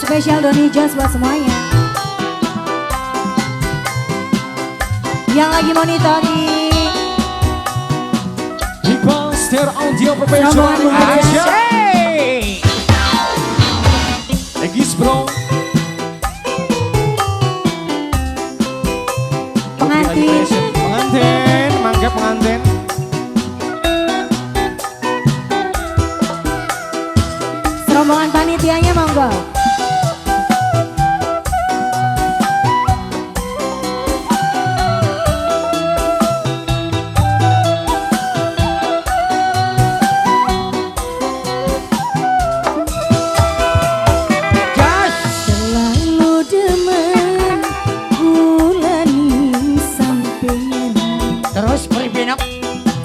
Spesial Doni Jos buat semuanya. Yang lagi monitoring Hipaster Audio Professional Asia. Egis Bro. pengantin, mangga pengantin. rombongan panitianya monggo.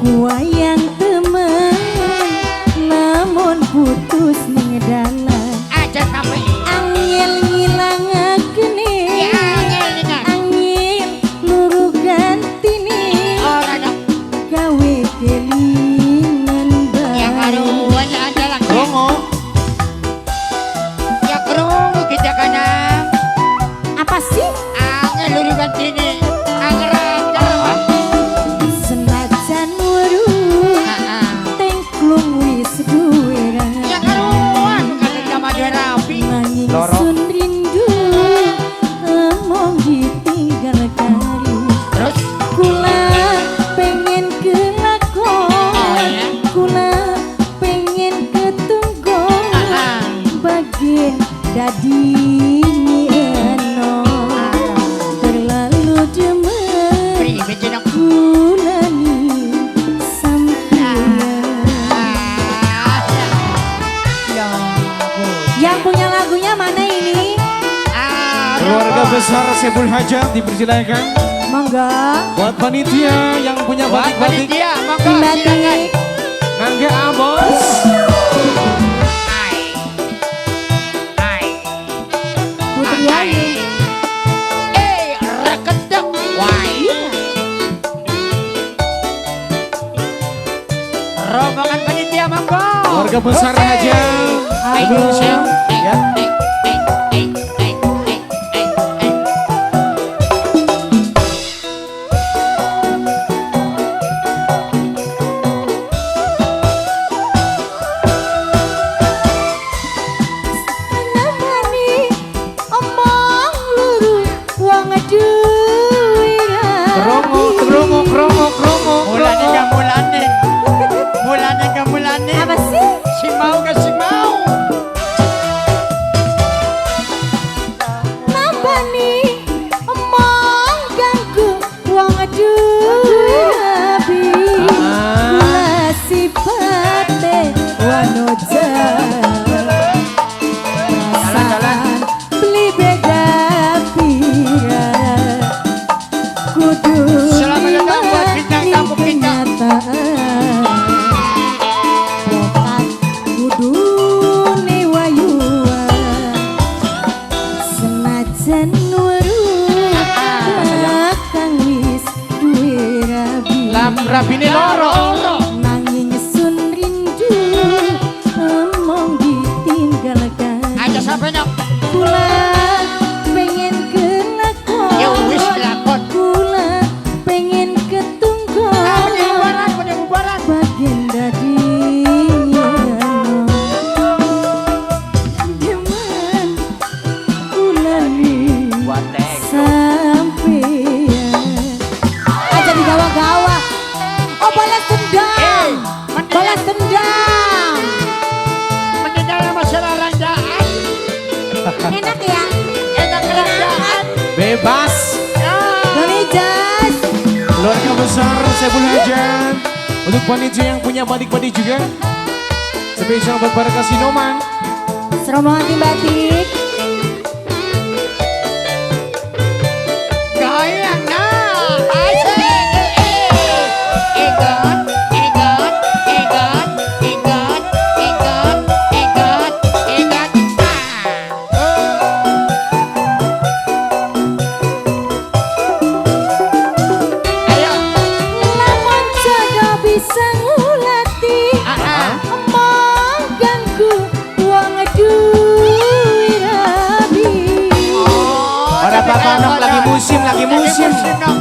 Wayang temen namun putus ngedalan aja sampai angin ngilangakeun angin luruh gantini gawe kelingan bae yang karuan adalah Rongo. ya kerungu kita kana apa sih angin luruh gantini sun rindu emong ditinggal kali terus kula pengen kelakon kula pengen ketunggon bagian dadi eno terlalu demen kula nih sampai yang punya lagunya mana ini? Keluarga besar Sebul Hajat dipersilakan. Monggo. Buat panitia yang punya batik-batik. monggo silakan. Mangga Abos. Putri Ayu. Rekedek. Rombongan panitia monggo. Keluarga besar Hajat. Indonesia. Ya. Apa sih? Si mau ke si mau. Napa nih omong ganggu wong rabi kula sipate wanoja perasaan beli beda pira kudu Selamat datang buat bintang tamu kita. Rabine loro. Nanging sun rindu emong ditinggalkan Aja sampai nyok. kula pengen kelakon Ya wis lakon. kula pengen ketunggon Penyebubaran. bagian dadi demen kula nih sampeyan aja digawa-gawa. Oh balas dendam, balas dendam. Mendengar masalah randaan. Enak ya? Enak randaan. Bebas. Doni Jos. Keluarga besar Sebul Hajat. Untuk panitia yang punya batik-batik juga. Spesial buat para kasinoman. Serombongan tim batik. Goyang nah. Asik. Egot. Ayo. Lamun jodoh bisa ngulati emong ganggu wong duwi musim, lagi musim. dong.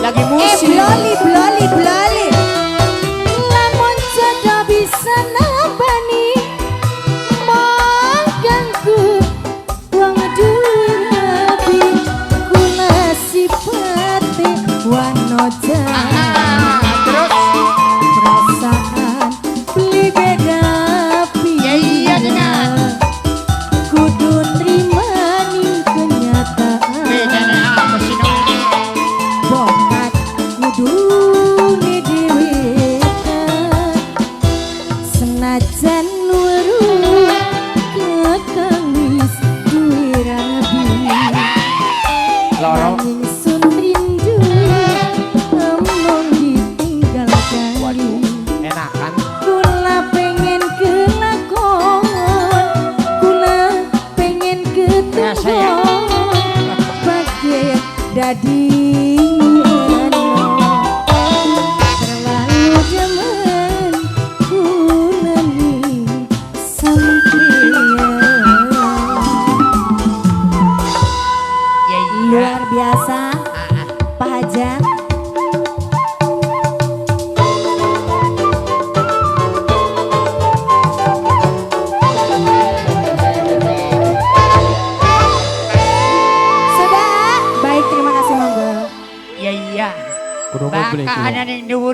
Lagi musim. Bloli. Lamun jodoh bisa nabani mengganggu wong durabi kula sipate wano jahat Terus. perasaan beli beda Ya iya, Dina. kudu nrimani kenyataan Bedanya apa sih dong? Bokat kudune dhewean senajan luru kakang wis duwe rabi Loro. nanging sun rindu amung ditinggal kali Enakan. kula pengen kelakon kula pengen ketemu bagai dadi terlalu jaman kula ni sampeyan Ya iya. luar biasa Pak Haja. Sudah, baik terima kasih monggo. Ya iya. Kudu mau beli. Baka ana ning dhuwur